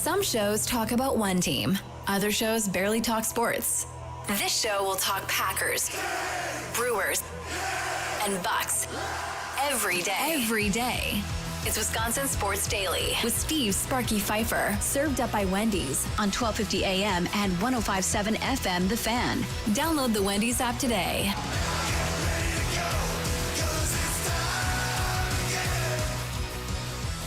Some shows talk about one team. Other shows barely talk sports. This show will talk Packers, Brewers, and Bucks every day. It's Wisconsin Sports Daily with Steve Sparky Fifer. Served up by Wendy's on 1250 AM and 105.7 FM The Fan. Download the Wendy's app today.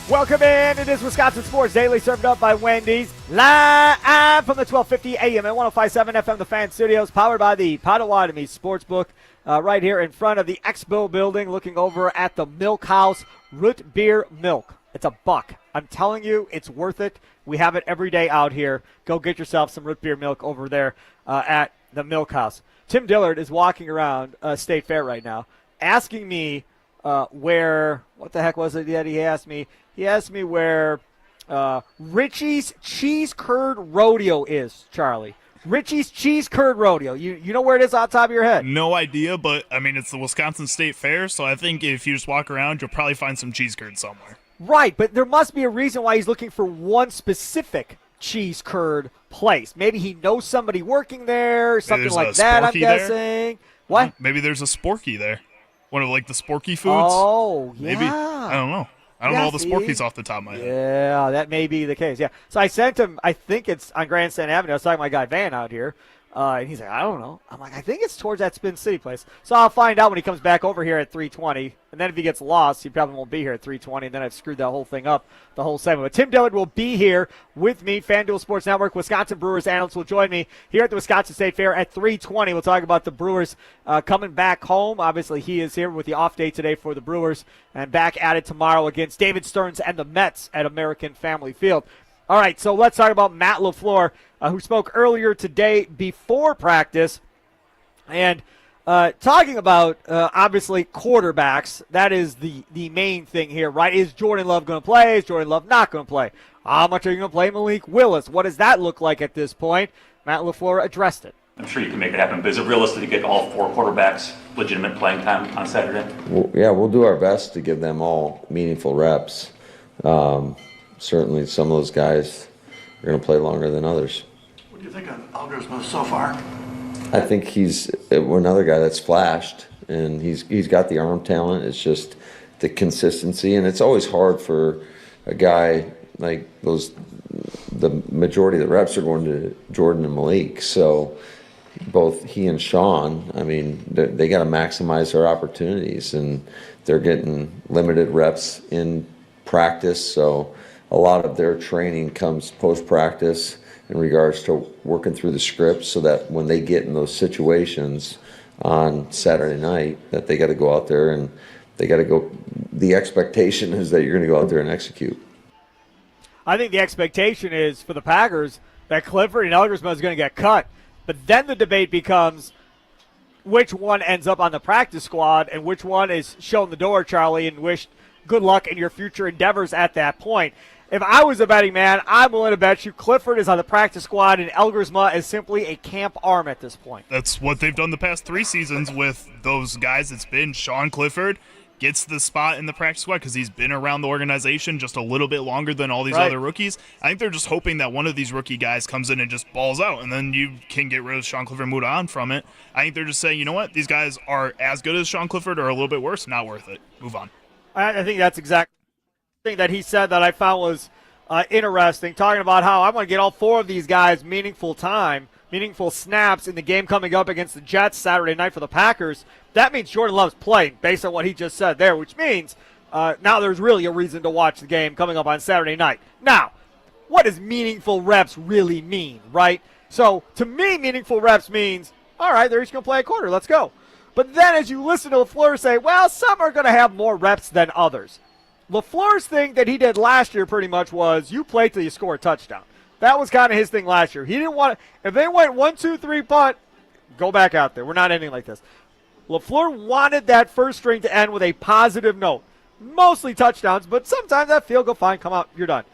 Welcome in. It is Wisconsin Sports Daily, served up by Wendy's. Live from the 1250 AM and 105.7 FM The Fan Studios, powered by the Potawatomi Sportsbook. Right here in front of the Expo building, looking over at the Milk House Root Beer Milk. It's $1. I'm telling you, it's worth it. We have it every day out here. Go get yourself some root beer milk over there at the Milk House. Tim Dillard is walking around State Fair right now, asking me where, what the heck was it that he asked me? He asked me where Richie's Cheese Curd Rodeo is, Charlie. Richie's Cheese Curd Rodeo. You know where it is on top of your head? No idea, but, I mean, it's the Wisconsin State Fair, so I think if you just walk around, you'll probably find some cheese curd somewhere. Right, but there must be a reason why he's looking for one specific cheese curd place. Maybe he knows somebody working there, something like that, I'm guessing. There. What? Maybe there's a Sporky there. One of, like, the Sporky foods. Oh, yeah. Maybe. I don't know. I don't know all the Sporkies off the top of my head. Yeah, that may be the case. Yeah. So I sent him, I think it's on Grandstand Avenue. I was talking to my guy Van out here, and he's like, I don't know. I'm like, I think it's towards that Spin City place. So I'll find out when he comes back over here at 3:20. And then if he gets lost, he probably won't be here at 3:20. And then I've screwed that whole thing up, the whole segment. But Tim Dillard will be here with me. FanDuel Sports Network, Wisconsin Brewers analyst will join me here at the Wisconsin State Fair at 3:20. We'll talk about the Brewers coming back home. Obviously, he is here with the off day today for the Brewers. And back at it tomorrow against David Stearns and the Mets at American Family Field. All right, so let's talk about Matt LaFleur, who spoke earlier today before practice. And talking about, obviously, quarterbacks, that is the main thing here, right? Is Jordan Love going to play? Is Jordan Love not going to play? How much are you going to play Malik Willis? What does that look like at this point? Matt LaFleur addressed it. I'm sure you can make it happen, but is it realistic to get all four quarterbacks legitimate playing time on Saturday? Well, yeah, we'll do our best to give them all meaningful reps. Certainly some of those guys are going to play longer than others. What do you think of Algersma so far? I think he's another guy that's flashed, and he's got the arm talent. It's just the consistency, and it's always hard for a guy like those. The majority of the reps are going to Jordan and Malik, so both he and Sean, I mean, they got to maximize their opportunities, and they're getting limited reps in practice, so a lot of their training comes post-practice in regards to working through the scripts so that when they get in those situations on Saturday night that they got to go out there and they got to go. The expectation is that you're going to go out there and execute. I think the expectation is for the Packers that Clifford and Elgersma is going to get cut. But then the debate becomes which one ends up on the practice squad and which one is shown the door, Charlie, and wished good luck in your future endeavors at that point. If I was a betting man, I'm willing to bet you Clifford is on the practice squad and Elgersma is simply a camp arm at this point. That's what they've done the past 3 seasons with those guys. It's been Sean Clifford gets the spot in the practice squad because he's been around the organization just a little bit longer than all these other rookies. I think they're just hoping that one of these rookie guys comes in and just balls out, and then you can get rid of Sean Clifford and move on from it. I think they're just saying, you know what, these guys are as good as Sean Clifford or a little bit worse, not worth it. Move on. I think that's exactly the thing that he said that I found was interesting, talking about how I want to get all 4 of these guys meaningful time, meaningful snaps in the game coming up against the Jets Saturday night for the Packers. That means Jordan Love's playing based on what he just said there, which means now there's really a reason to watch the game coming up on Saturday night. Now, what does meaningful reps really mean, right? So to me, meaningful reps means, all right, they're each going to play a quarter. Let's go. But then as you listen to LaFleur say, well, some are going to have more reps than others. LaFleur's thing that he did last year pretty much was you play till you score a touchdown. That was kind of his thing last year. He didn't want to, if they went 1, 2, 3 punt, go back out there. We're not ending like this. LaFleur wanted that first string to end with a positive note. Mostly touchdowns, but sometimes that field goal, fine, come out, you're done.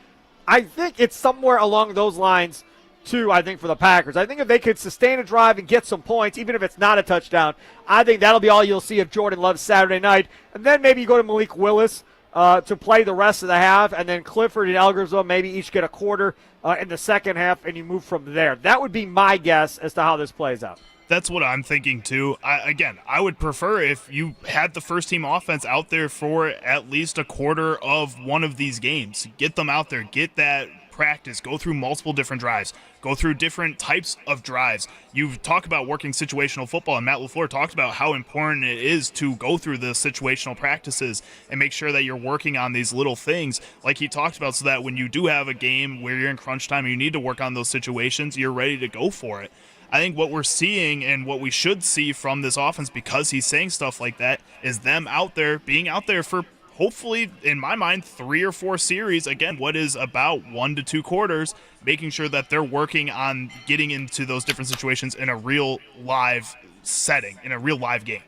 I think it's somewhere along those lines too, I think, for the Packers. I think if they could sustain a drive and get some points, even if it's not a touchdown, I think that'll be all you'll see of Jordan Love Saturday night. And then maybe you go to Malik Willis to play the rest of the half, and then Clifford and Elgersville maybe each get a quarter in the second half, and you move from there. That would be my guess as to how this plays out. That's what I'm thinking, too. I would prefer if you had the first-team offense out there for at least a quarter of one of these games. Get them out there. Get that practice. Go through multiple different drives. Go through different types of drives. You talk about working situational football, and Matt LaFleur talked about how important it is to go through the situational practices and make sure that you're working on these little things like he talked about, so that when you do have a game where you're in crunch time and you need to work on those situations, you're ready to go for it. I think what we're seeing and what we should see from this offense, because he's saying stuff like that, is them out there, being out there for hopefully, in my mind, 3 or 4 series. Again, what is about 1 to 2 quarters, making sure that they're working on getting into those different situations in a real live setting, in a real live game.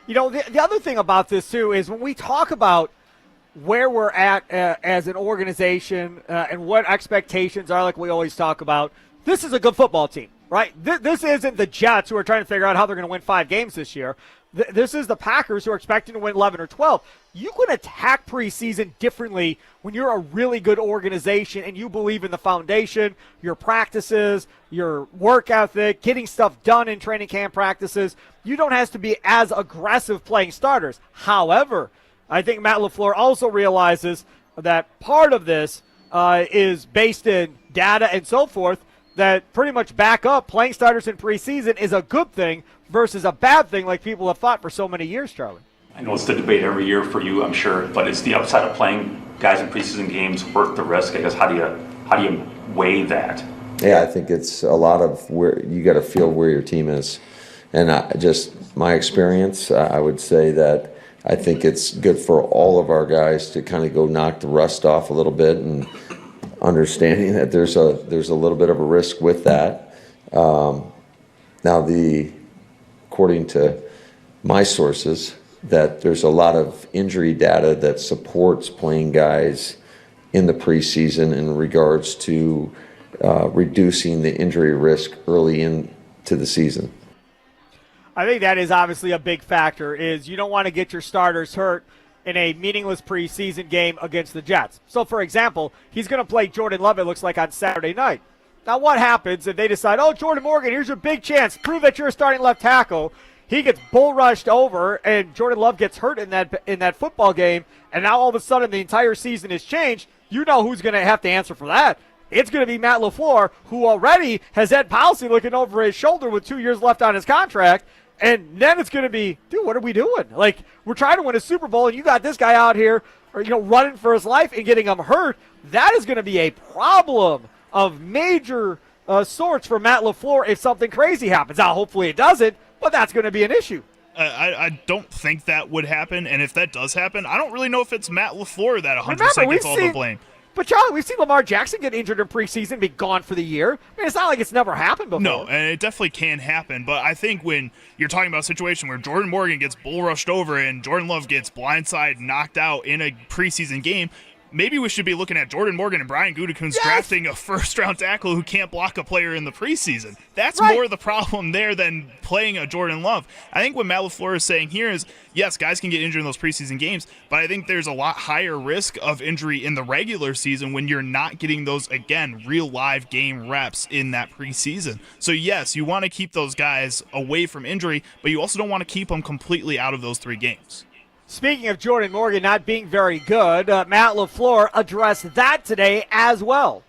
You know, the other thing about this, too, is when we talk about where we're at as an organization and what expectations are, like we always talk about, this is a good football team. Right? This isn't the Jets who are trying to figure out how they're going to win 5 games this year. This is the Packers who are expecting to win 11 or 12. You can attack preseason differently when you're a really good organization and you believe in the foundation, your practices, your work ethic, getting stuff done in training camp practices. You don't have to be as aggressive playing starters. However, I think Matt LaFleur also realizes that part of this is based in data and so forth, that pretty much back up playing starters in preseason is a good thing versus a bad thing like people have thought for so many years, Charlie. I know it's the debate every year for you, I'm sure, but is the upside of playing guys in preseason games worth the risk? I guess how do you weigh that? Yeah, I think it's a lot of where you got to feel where your team is. And just my experience, I would say that I think it's good for all of our guys to kind of go knock the rust off a little bit, and understanding that there's a little bit of a risk with that. Now, according to my sources, that there's a lot of injury data that supports playing guys in the preseason in regards to reducing the injury risk early into the season. I think that is obviously a big factor, is you don't want to get your starters hurt in a meaningless preseason game against the Jets. So, for example, he's going to play Jordan Love, it looks like, on Saturday night. Now, what happens if they decide, oh, Jordan Morgan, here's your big chance. Prove that you're a starting left tackle. He gets bull rushed over, and Jordan Love gets hurt in that football game, and now all of a sudden the entire season has changed. You know who's going to have to answer for that. It's going to be Matt LaFleur, who already has Ed Policy looking over his shoulder with 2 years left on his contract. And then it's going to be, dude, what are we doing? Like, we're trying to win a Super Bowl, and you got this guy out here, running for his life and getting him hurt. That is going to be a problem of major sorts for Matt LaFleur if something crazy happens. Now, hopefully it doesn't, but that's going to be an issue. I don't think that would happen, and if that does happen, I don't really know if it's Matt LaFleur that 100% gets all the blame. But, Charlie, we've seen Lamar Jackson get injured in preseason and be gone for the year. I mean, it's not like it's never happened before. No, and it definitely can happen. But I think when you're talking about a situation where Jordan Morgan gets bull rushed over and Jordan Love gets blindside knocked out in a preseason game, maybe we should be looking at Jordan Morgan and Brian Gutekunst drafting a first-round tackle who can't block a player in the preseason. That's more the problem there than playing a Jordan Love. I think what Matt LaFleur is saying here is, yes, guys can get injured in those preseason games, but I think there's a lot higher risk of injury in the regular season when you're not getting those, again, real live game reps in that preseason. So, yes, you want to keep those guys away from injury, but you also don't want to keep them completely out of those 3 games. Speaking of Jordan Morgan not being very good, Matt LaFleur addressed that today as well.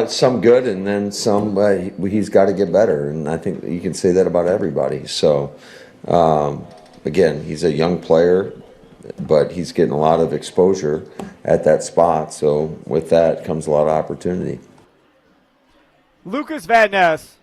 Some good, and then some he's got to get better, and I think you can say that about everybody. So, again, he's a young player, but he's getting a lot of exposure at that spot. So with that comes a lot of opportunity. Lucas Van Ness,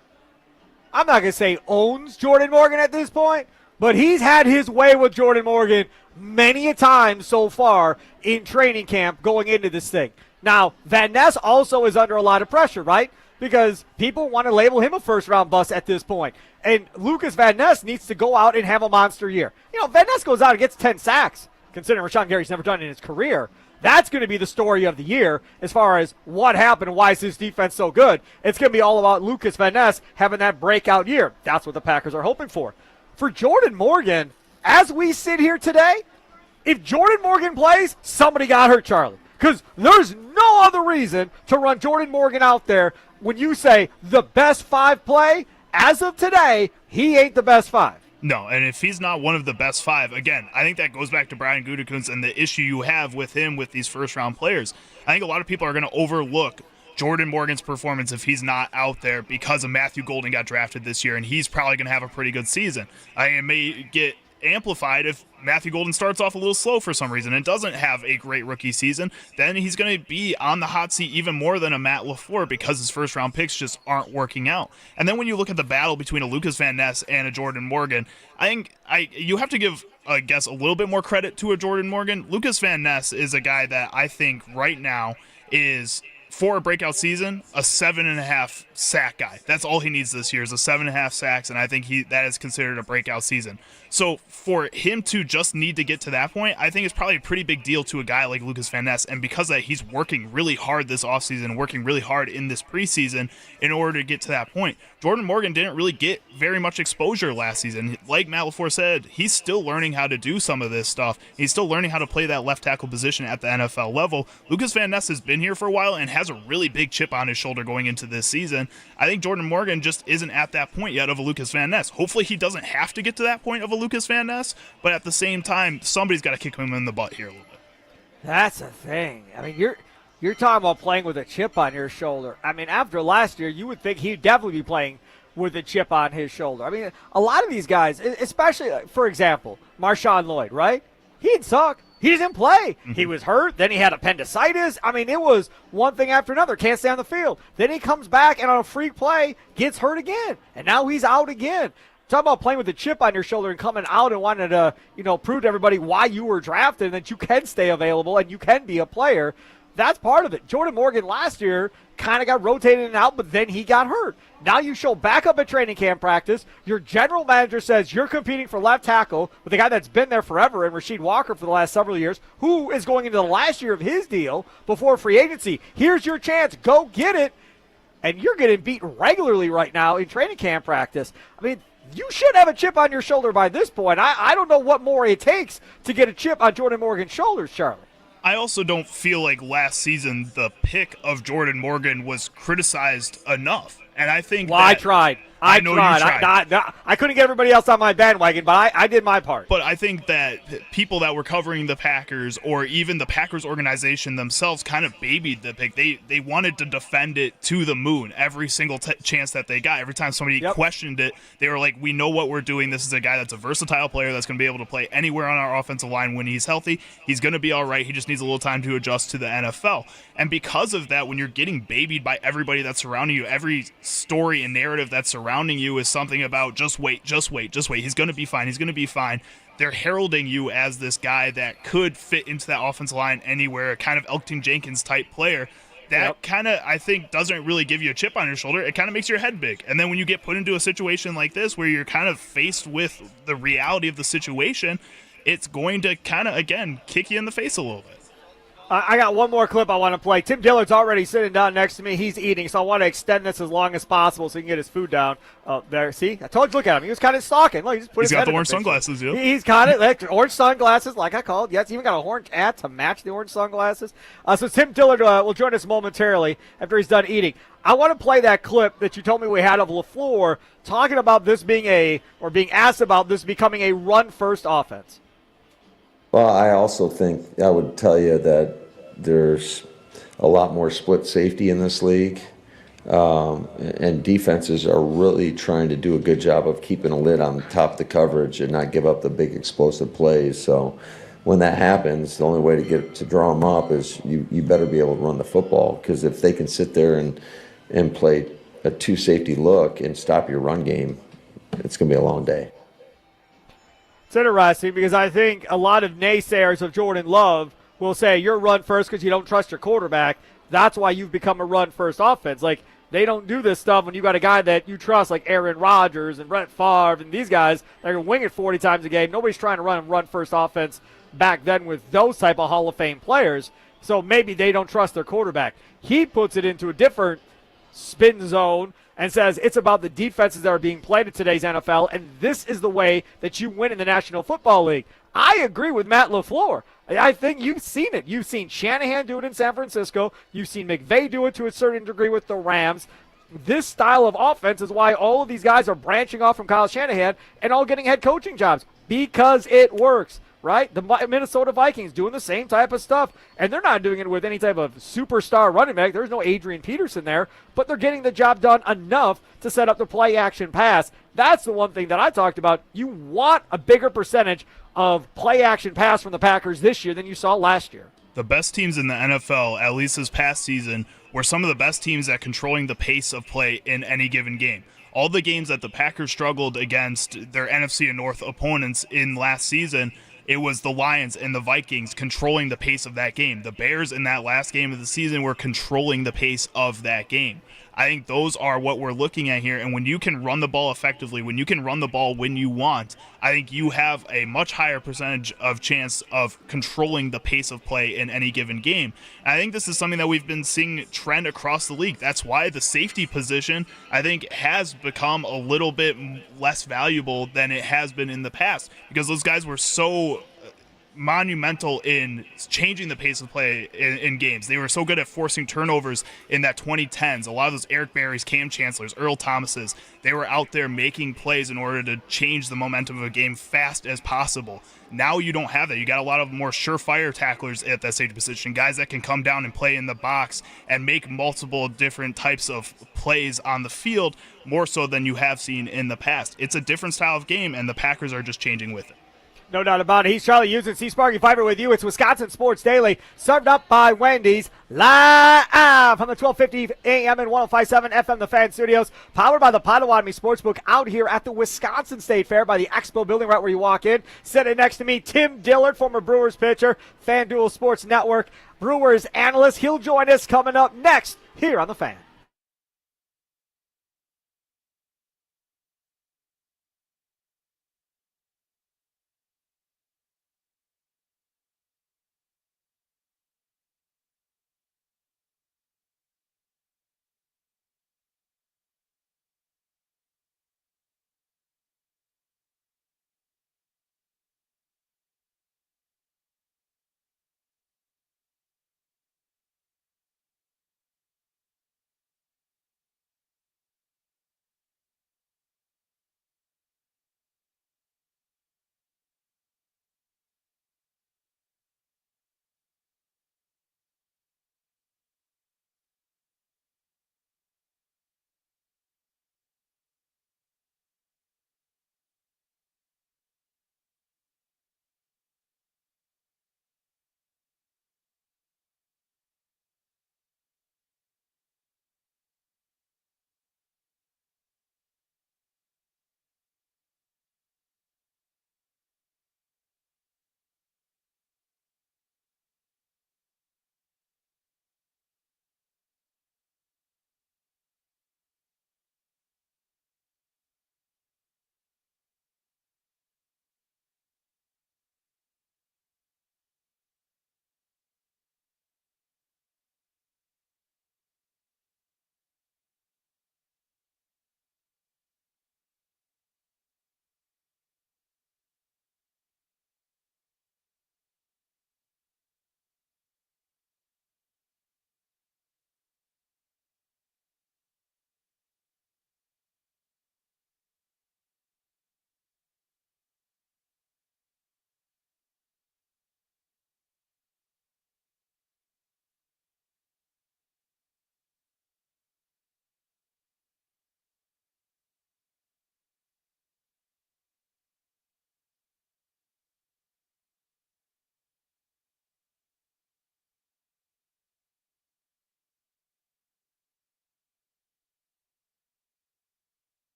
I'm not going to say owns Jordan Morgan at this point, but he's had his way with Jordan Morgan many a time so far in training camp going into this thing. Now, Van Ness also is under a lot of pressure, right? Because people want to label him a first-round bust at this point. And Lucas Van Ness needs to go out and have a monster year. Van Ness goes out and gets 10 sacks, considering Rashawn Gary's never done it in his career. That's going to be the story of the year as far as what happened and why is his defense so good. It's going to be all about Lucas Van Ness having that breakout year. That's what the Packers are hoping for. For Jordan Morgan, as we sit here today, If Jordan Morgan plays, somebody got hurt, Charlie. Because there's no other reason to run Jordan Morgan out there when you say the best 5 play. As of today, he ain't the best 5. No, and if he's not one of the best 5, again, I think that goes back to Brian Gutekunst and the issue you have with him with these first-round players. I think a lot of people are going to overlook Jordan Morgan's performance if he's not out there because of Matthew Golden got drafted this year, and he's probably going to have a pretty good season. I think it may get amplified if Matthew Golden starts off a little slow for some reason and doesn't have a great rookie season. Then he's going to be on the hot seat even more than a Matt LaFleur because his first round picks just aren't working out. And then when you look at the battle between a Lucas Van Ness and a Jordan Morgan, I think you have to give, I guess, a little bit more credit to a Jordan Morgan. Lucas Van Ness is a guy that I think right now is, for a breakout season, a 7.5 sack guy. That's all he needs this year is a 7.5 sacks, and I think that is considered a breakout season. So for him to just need to get to that point, I think it's probably a pretty big deal to a guy like Lucas Van Ness, and because of that, he's working really hard this offseason, working really hard in this preseason in order to get to that point. Jordan Morgan didn't really get very much exposure last season. Like Matt LaFleur said, he's still learning how to do some of this stuff. He's still learning how to play that left tackle position at the NFL level. Lucas Van Ness has been here for a while and has a really big chip on his shoulder going into this season. I think Jordan Morgan just isn't at that point yet of a Lucas Van Ness. Hopefully he doesn't have to get to that point of a Lucas Van Ness, but at the same time, somebody's got to kick him in the butt here a little bit. That's the thing. I mean, you're talking about playing with a chip on your shoulder. I mean, after last year, you would think he'd definitely be playing with a chip on his shoulder. I mean, a lot of these guys, especially, for example, Marshawn Lloyd, right? He didn't suck. He didn't play. Mm-hmm. He was hurt. Then he had appendicitis. I mean, it was one thing after another. Can't stay on the field. Then he comes back and on a freak play gets hurt again. And now he's out again. Talk about playing with a chip on your shoulder and coming out and wanting to, prove to everybody why you were drafted and that you can stay available and you can be a player. That's part of it. Jordan Morgan last year kind of got rotated in and out, but then he got hurt. Now you show back up at training camp practice. Your general manager says you're competing for left tackle with a guy that's been there forever and Rasheed Walker for the last several years, who is going into the last year of his deal before free agency. Here's your chance. Go get it. And you're getting beat regularly right now in training camp practice. I mean, you should have a chip on your shoulder by this point. I don't know what more it takes to get a chip on Jordan Morgan's shoulders, Charlie. I also don't feel like last season the pick of Jordan Morgan was criticized enough. And I think I tried. I know tried. You tried. I couldn't get everybody else on my bandwagon, but I did my part. But I think that people that were covering the Packers or even the Packers organization themselves kind of babied the pick. They wanted to defend it to the moon every single chance that they got. Every time somebody questioned it, they were like, we know what we're doing. This is a guy that's a versatile player that's going to be able to play anywhere on our offensive line when he's healthy. He's going to be all right. He just needs a little time to adjust to the NFL. And because of that, when you're getting babied by everybody that's surrounding you, every story and narrative that's surrounding you is something about just wait. He's going to be fine. He's going to be fine. They're heralding you as this guy that could fit into that offensive line anywhere, kind of Elton Jenkins type player. That kind of, I think, doesn't really give you a chip on your shoulder. It kind of makes your head big. And then when you get put into a situation like this where you're kind of faced with the reality of the situation, it's going to kind of, again, kick you in the face a little bit. I got one more clip I want to play. Tim Dillard's already sitting down next to me. He's eating, so I want to extend this as long as possible so he can get his food down. There, see? I told you, look at him. He was kind of stalking. Look, he's got the orange sunglasses, yeah. He's got it. Like, orange sunglasses, like I called. Yes, even got a horned hat to match the orange sunglasses. So Tim Dillard will join us momentarily after he's done eating. I want to play that clip that you told me we had of LaFleur talking about this being being asked about this becoming a run-first offense. Well, I also think I would tell you that there's a lot more split safety in this league, and defenses are really trying to do a good job of keeping a lid on top of the coverage and not give up the big explosive plays. So when that happens, the only way to draw them up is you better be able to run the football, because if they can sit there and play a two safety look and stop your run game, it's going to be a long day. It's interesting because I think a lot of naysayers of Jordan Love will say you're run first because you don't trust your quarterback. That's why you've become a run first offense. Like, they don't do this stuff when you got a guy that you trust like Aaron Rodgers and Brett Favre and these guys that are wing it 40 times a game. Nobody's trying to run first offense back then with those type of Hall of Fame players. So maybe they don't trust their quarterback. He puts it into a different spin zone and says it's about the defenses that are being played in today's NFL, and this is the way that you win in the National Football League. I agree with Matt LaFleur. I think you've seen it. You've seen Shanahan do it in San Francisco. You've seen McVay do it to a certain degree with the Rams. This style of offense is why all of these guys are branching off from Kyle Shanahan and all getting head coaching jobs because it works, right? The Minnesota Vikings doing the same type of stuff, and they're not doing it with any type of superstar running back. There's no Adrian Peterson there, but they're getting the job done enough to set up the play action pass. That's the one thing that I talked about. You want a bigger percentage of play action pass from the Packers this year than you saw last year. The best teams in the NFL, at least this past season, were some of the best teams at controlling the pace of play in any given game. All the games that the Packers struggled against their NFC and North opponents in last season, it was the Lions and the Vikings controlling the pace of that game. The Bears in that last game of the season were controlling the pace of that game. I think those are what we're looking at here. And when you can run the ball effectively, when you can run the ball when you want, I think you have a much higher percentage of chance of controlling the pace of play in any given game. And I think this is something that we've been seeing trend across the league. That's why the safety position, I think, has become a little bit less valuable than it has been in the past, because those guys were so monumental in changing the pace of play in games. They were so good at forcing turnovers in that 2010s. A lot of those Eric Berrys, Cam Chancellors, Earl Thomases, they were out there making plays in order to change the momentum of a game fast as possible. Now you don't have that. You got a lot of more surefire tacklers at that safety position, guys that can come down and play in the box and make multiple different types of plays on the field, more so than you have seen in the past. It's a different style of game, and the Packers are just changing with it. No doubt about it. He's Charlie Hughes, C. Sparky Fifer with you. It's Wisconsin Sports Daily, served up by Wendy's, live from the 1250 a.m. and 105.7 FM The Fan Studios, powered by the Potawatomi Sportsbook out here at the Wisconsin State Fair by the Expo Building right where you walk in. Sitting next to me, Tim Dillard, former Brewers pitcher, FanDuel Sports Network, Brewers analyst. He'll join us coming up next here on The Fan.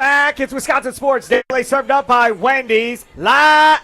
Back, it's Wisconsin Sports Daily, served up by Wendy's, live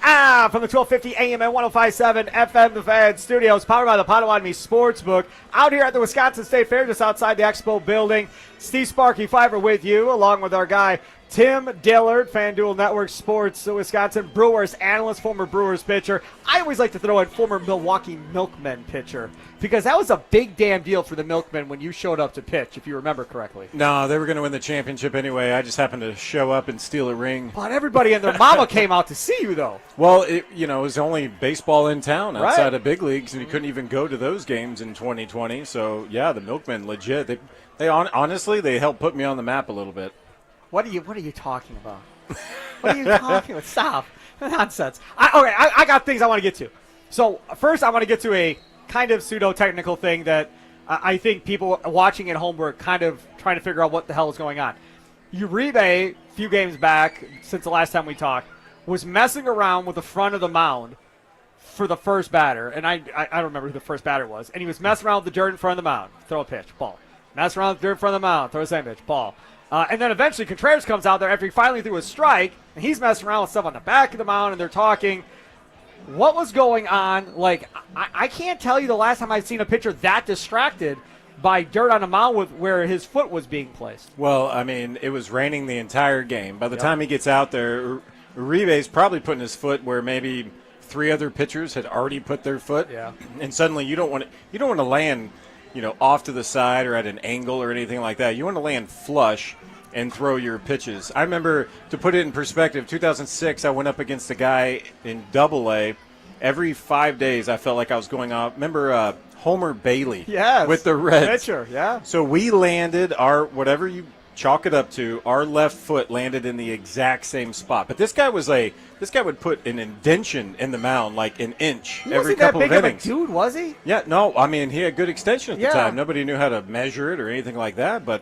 from the 1250 AM and 105.7 FM The Fan Studios, powered by the Potawatomi Sportsbook, out here at the Wisconsin State Fair, just outside the Expo building. Steve Sparky Fifer with you, along with our guy Tim Dillard, FanDuel Network Sports, Wisconsin Brewers analyst, former Brewers pitcher. I always like to throw in former Milwaukee Milkmen pitcher, because that was a big damn deal for the Milkmen when you showed up to pitch, if you remember correctly. No, they were going to win the championship anyway. I just happened to show up and steal a ring. But everybody and their mama came out to see you, though. Well, it was only baseball in town outside of big leagues, and you couldn't even go to those games in 2020. So, yeah, the Milkmen, legit. Honestly, they helped put me on the map a little bit. What are you talking about? What are you talking about? Stop. Nonsense. I got things I want to get to. So, first I want to get to a kind of pseudo-technical thing that I think people watching at home were kind of trying to figure out what the hell is going on. Uribe, a few games back, since the last time we talked, was messing around with the front of the mound for the first batter. And I don't remember who the first batter was. And he was messing around with the dirt in front of the mound. Throw a pitch, ball. Mess around with the dirt in front of the mound. Throw the same pitch, ball. And then eventually Contreras comes out there after he finally threw a strike, and he's messing around with stuff on the back of the mound, and they're talking. What was going on? Like, I can't tell you the last time I've seen a pitcher that distracted by dirt on a mound where his foot was being placed. Well, I mean, it was raining the entire game. By the time he gets out there, Uribe's probably putting his foot where maybe three other pitchers had already put their foot. Yeah. And suddenly you don't want to land, off to the side or at an angle or anything like that. You want to land flush and throw your pitches. I remember, to put it in perspective, 2006, I went up against a guy in Double-A. Every 5 days, I felt like I was going off. Remember Homer Bailey? Yes. With the Reds. Pitcher, yeah. So we landed whatever you chalk it up to, our left foot landed in the exact same spot. But this guy would put an indention in the mound, like an inch every couple of innings. He wasn't that big of a dude, was he? Yeah, no, I mean, he had good extension at the time. Nobody knew how to measure it or anything like that, but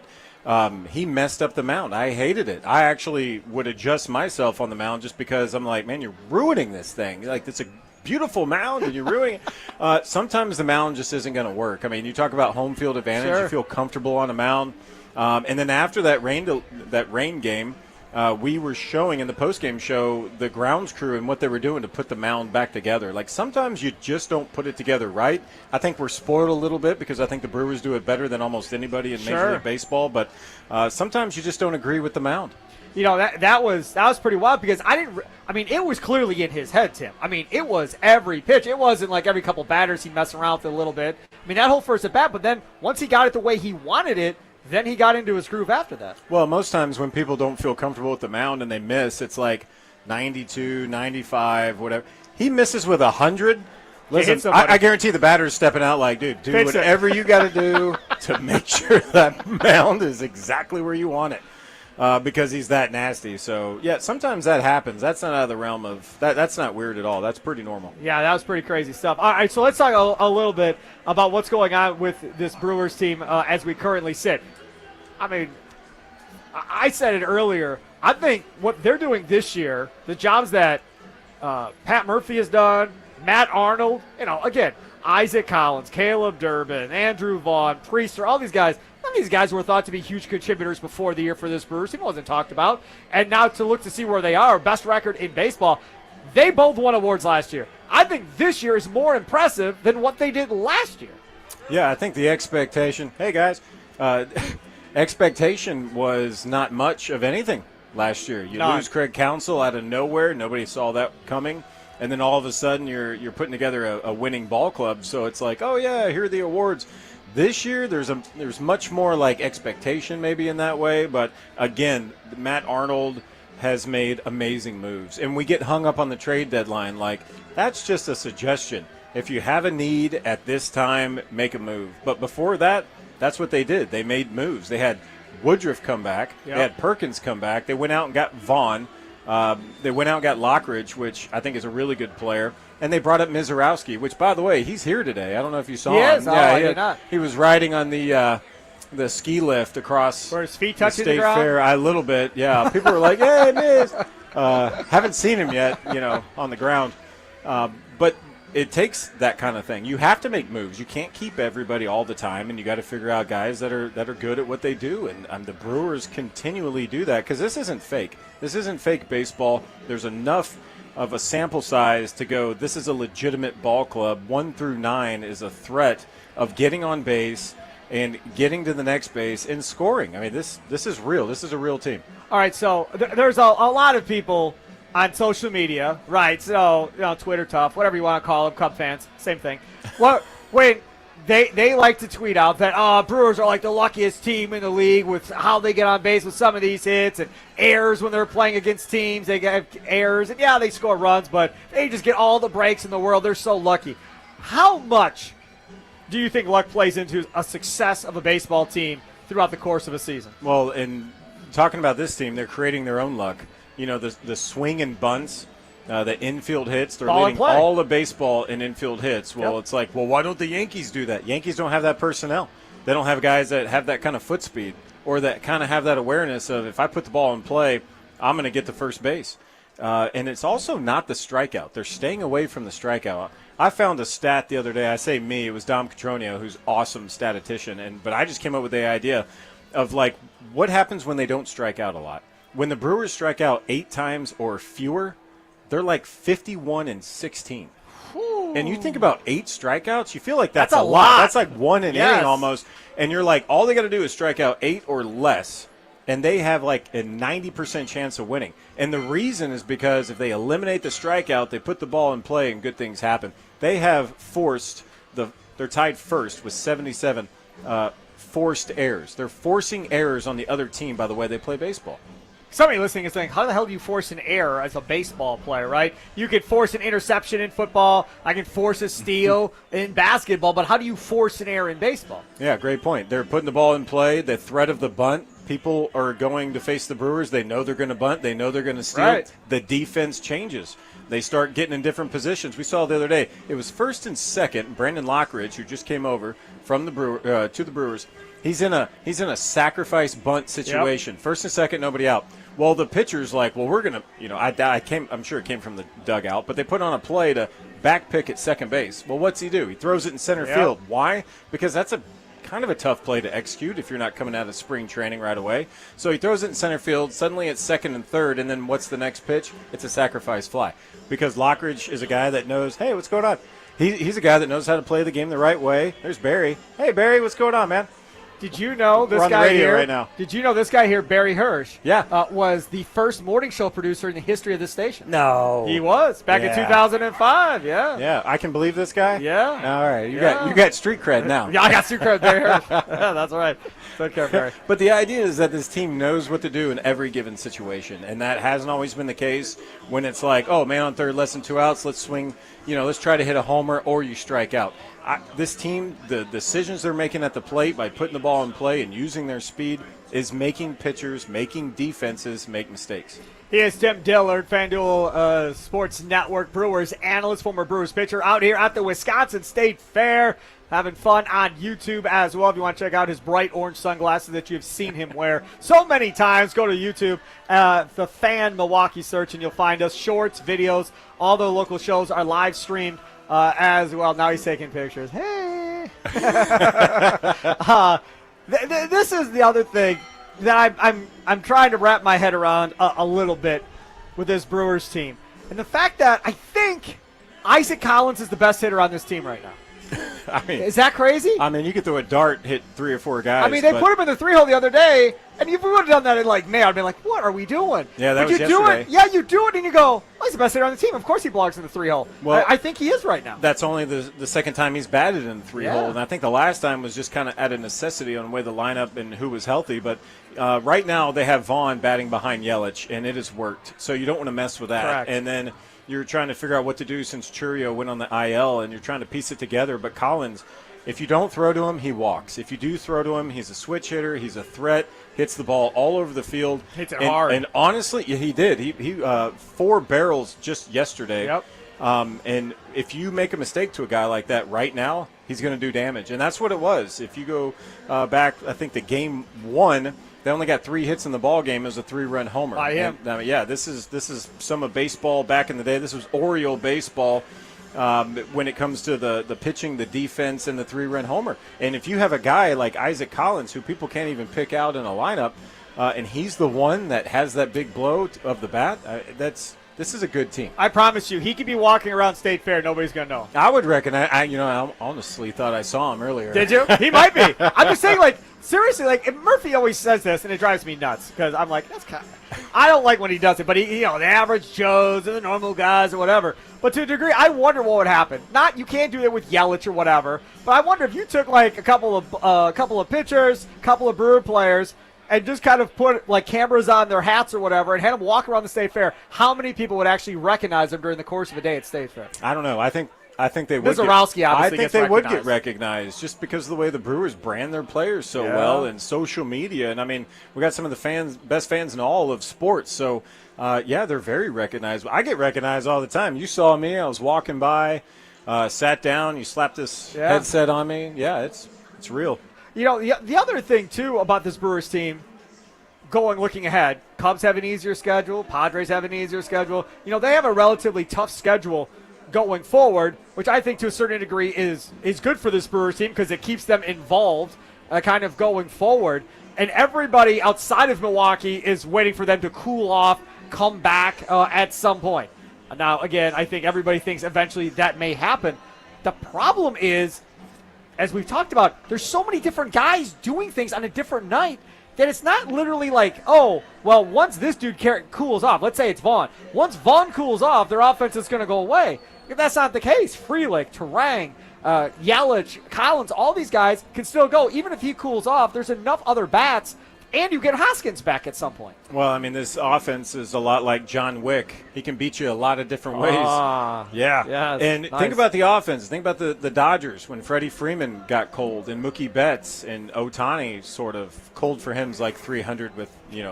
he messed up the mound. I hated it. I actually would adjust myself on the mound just because I'm like, man, you're ruining this thing. Like, it's a beautiful mound and you're ruining it. Sometimes the mound just isn't going to work. I mean, you talk about home field advantage. Sure. You feel comfortable on a mound. And then after that rain game, we were showing in the postgame show the grounds crew and what they were doing to put the mound back together. Like, sometimes you just don't put it together right. I think we're spoiled a little bit because I think the Brewers do it better than almost anybody in Major League Baseball. But sometimes you just don't agree with the mound. That was pretty wild because it was clearly in his head, Tim. I mean, it was every pitch. It wasn't like every couple batters he messed around with it a little bit. I mean, that whole first at bat, but then once he got it the way he wanted it, then he got into his groove after that. Well, most times when people don't feel comfortable with the mound and they miss, it's like 92, 95, whatever. He misses with 100. Listen, I guarantee the batter's stepping out like, dude, do whatever you got to do to make sure that mound is exactly where you want it. Because he's that nasty. So, yeah, sometimes that happens. That's not out of the realm of – that's not weird at all. That's pretty normal. Yeah, that was pretty crazy stuff. All right, so let's talk a little bit about what's going on with this Brewers team as we currently sit. I mean, I said it earlier. I think what they're doing this year, the jobs that Pat Murphy has done, Matt Arnold, again, Isaac Collins, Caleb Durbin, Andrew Vaughn, Priester, all these guys – these guys were thought to be huge contributors before the year for this Brewers team. Wasn't talked about. And now to look to see where they are, best record in baseball, they both won awards last year. I think this year is more impressive than what they did last year. Yeah, I think the expectation, hey guys, expectation was not much of anything last year. You lose Craig Counsell out of nowhere. Nobody saw that coming. And then all of a sudden you're putting together a winning ball club. So it's like, oh yeah, here are the awards. This year, there's much more like expectation maybe in that way. But, again, Matt Arnold has made amazing moves. And we get hung up on the trade deadline like that's just a suggestion. If you have a need at this time, make a move. But before that, that's what they did. They made moves. They had Woodruff come back. Yep. They had Perkins come back. They went out and got Vaughn. They went out and got Lockridge, which I think is a really good player. And they brought up Mizorowski, which, by the way, he's here today. I don't know if you saw him. Yeah, I did not. He was riding on the ski lift across where his feet the touching State the ground? Fair. A little bit, yeah. People were like, "Hey, Miz." Haven't seen him yet, on the ground. But it takes that kind of thing. You have to make moves. You can't keep everybody all the time, and you got to figure out guys that are good at what they do. And the Brewers continually do that because this isn't fake. This isn't fake baseball. There's enough of a sample size to go, this is a legitimate ball club. 1 through 9 is a threat of getting on base and getting to the next base and scoring. I mean, this is real. This is a real team. All right, so there's a lot of people on social media, right? So, Twitter tough, whatever you want to call them, Cub fans, same thing. When they like to tweet out that Brewers are like the luckiest team in the league with how they get on base with some of these hits and errors when they're playing against teams. They get errors, and they score runs, but they just get all the breaks in the world. They're so lucky. How much do you think luck plays into a success of a baseball team throughout the course of a season? Well, in talking about this team, they're creating their own luck. The swing and bunts, the infield hits, they're leading all of baseball in infield hits. Well, It's like, why don't the Yankees do that? Yankees don't have that personnel. They don't have guys that have that kind of foot speed or that kind of have that awareness of, if I put the ball in play, I'm going to get to first base. And it's also not the strikeout. They're staying away from the strikeout. I found a stat the other day. I say me. It was Dom Catronio, who's awesome statistician. But I just came up with the idea of, what happens when they don't strike out a lot. When the Brewers strike out 8 times or fewer, they're like 51-16. And you think about 8 strikeouts, you feel like that's a lot. That's like one inning almost. And you're like, all they got to do is strike out 8 or less, and they have like a 90% chance of winning. And the reason is because if they eliminate the strikeout, they put the ball in play and good things happen. They have forced they're tied first with 77 forced errors. They're forcing errors on the other team by the way they play baseball. Somebody listening is saying, how the hell do you force an error as a baseball player, right? You can force an interception in football. I can force a steal in basketball, but how do you force an error in baseball? Yeah, great point. They're putting the ball in play. The threat of the bunt, people are going to face the Brewers. They know they're going to bunt. They know they're going to steal. Right. The defense changes. They start getting in different positions. We saw the other day, it was first and second. Brandon Lockridge, who just came over from the to the Brewers, he's in a sacrifice bunt situation. Yep. First and second, nobody out. Well, the pitcher's like, we're going to, I'm sure it came from the dugout, but they put on a play to back pick at second base. Well, what's he do? He throws it in center field. Why? Because that's a kind of a tough play to execute if you're not coming out of spring training right away. So he throws it in center field. Suddenly it's second and third, and then what's the next pitch? It's a sacrifice fly. Because Lockridge is a guy that knows, hey, what's going on? He's a guy that knows how to play the game the right way. There's Barry. Hey, Barry, what's going on, man? Did you know this guy here right now? Did you know this guy here, Barry Hirsch? Yeah, was the first morning show producer in the history of this station. No, he was back in 2005. Yeah, I can believe this guy. Yeah, all right, you got street cred now. Yeah, I got street cred, Barry Hirsch. That's right. Take care, Barry. But the idea is that this team knows what to do in every given situation, and that hasn't always been the case. When it's like, oh, man on third, less than 2 outs, let's swing. Let's try to hit a homer, or you strike out. This team, the decisions they're making at the plate by putting the ball in play and using their speed is making pitchers, making defenses make mistakes. He is Tim Dillard, FanDuel Sports Network Brewers analyst, former Brewers pitcher, out here at the Wisconsin State Fair, having fun on YouTube as well. If you want to check out his bright orange sunglasses that you've seen him wear so many times, go to YouTube, the Fan Milwaukee search, and you'll find us. Shorts, videos, all the local shows are live streamed as well. Now he's taking pictures. Hey! This is the other thing that I'm trying to wrap my head around a little bit with this Brewers team. And the fact that I think Isaac Collins is the best hitter on this team right now. I mean, is that crazy? I mean, you could throw a dart, hit 3 or 4 guys. I mean, they put him in the 3-hole the other day, and if we would have done that in May, I'd be like, what are we doing? Yeah, that was yesterday. You do it, and you go, well, he's the best hitter on the team. Of course he belongs in the 3-hole. Well, I think he is right now. That's only the second time he's batted in the 3-hole, and I think the last time was just kind of out of necessity on the way the lineup and who was healthy. But right now they have Vaughn batting behind Yelich, and it has worked. So you don't want to mess with that. Correct. And then you're trying to figure out what to do since Churio went on the IL, and you're trying to piece it together. But Collins, if you don't throw to him, he walks. If you do throw to him, he's a switch hitter. He's a threat. Hits the ball all over the field. Hits it hard. And honestly, he did. He 4 barrels just yesterday. Yep. And if you make a mistake to a guy like that right now, he's going to do damage. And that's what it was. If you go back, I think the game 1, they only got 3 hits in the ball game. It was a 3-run homer. By him. And, this is some of baseball back in the day. This was Oriole baseball. when it comes to the pitching, the defense, and the 3-run homer. And if you have a guy like Isaac Collins, who people can't even pick out in a lineup, and he's the one that has that big blow of the bat, this is a good team. I promise you, he could be walking around State Fair. Nobody's going to know. I would recognize. I honestly thought I saw him earlier. Did you? He might be. I'm just saying, like, seriously, like, Murphy always says this, and it drives me nuts because I'm like, that's kind of, I don't like when he does it, but the average Joes and the normal guys or whatever. But to a degree, I wonder what would happen. Not, you can't do that with Yelich or whatever, but I wonder if you took like a couple of pitchers, a couple of Brewer players, and just kind of put like cameras on their hats or whatever and had them walk around the State Fair, how many people would actually recognize them during the course of a day at State Fair? I don't know. I think they would. Mizorowski obviously I think gets they recognized. would get recognized just because of the way the Brewers brand their players so well and social media. And I mean, we got some of the best fans in all of sports. So they're very recognized. I get recognized all the time. You saw me. I was walking by, sat down. You slapped this headset on me. Yeah, it's real. The other thing, too, about this Brewers team, looking ahead, Cubs have an easier schedule, Padres have an easier schedule. They have a relatively tough schedule going forward, which I think to a certain degree is good for this Brewers team because it keeps them involved kind of going forward. And everybody outside of Milwaukee is waiting for them to cool off, come back at some point. Now, again, I think everybody thinks eventually that may happen. The problem is, as we've talked about, there's so many different guys doing things on a different night that it's not literally like, oh, well, once this dude cools off, let's say it's Vaughn. Once Vaughn cools off, their offense is going to go away. That's not the case. Frelick, Terang, Yelich, Collins, all these guys can still go. Even if he cools off, there's enough other bats, and you get Hoskins back at some point. Well, I mean, this offense is a lot like John Wick. He can beat you a lot of different ways. Yeah. And nice. Think about the offense. Think about the Dodgers when Freddie Freeman got cold and Mookie Betts and Ohtani sort of cold for him is like 300 with,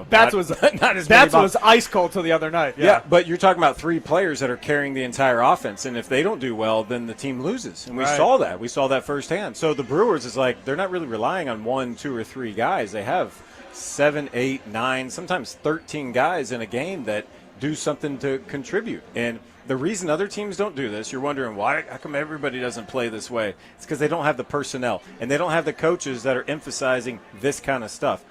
Betts was ice cold till the other night. Yeah, but you're talking about 3 players that are carrying the entire offense, and if they don't do well, then the team loses. And we saw that. We saw that firsthand. So the Brewers is like they're not really relying on 1, 2, or 3 guys. They have 7, 8, 9, sometimes 13 guys in a game that do something to contribute. And the reason other teams don't do this, you're wondering why, how come everybody doesn't play this way? It's because they don't have the personnel and they don't have the coaches that are emphasizing this kind of stuff.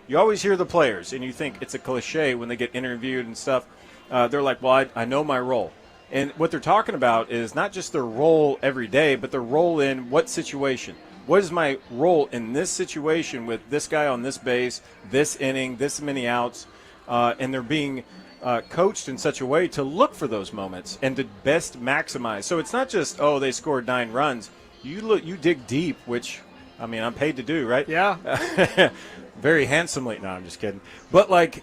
You always hear the players and you think it's a cliche when they get interviewed and stuff. They're like, well, I know my role. And what they're talking about is not just their role every day, but their role in what situation. What is my role in this situation with this guy on this base, this inning, this many outs, and they're being coached in such a way to look for those moments and to best maximize. So it's not just, they scored 9 runs. You dig deep, which, I mean, I'm paid to do, right? Yeah. Very handsomely. No, I'm just kidding. But,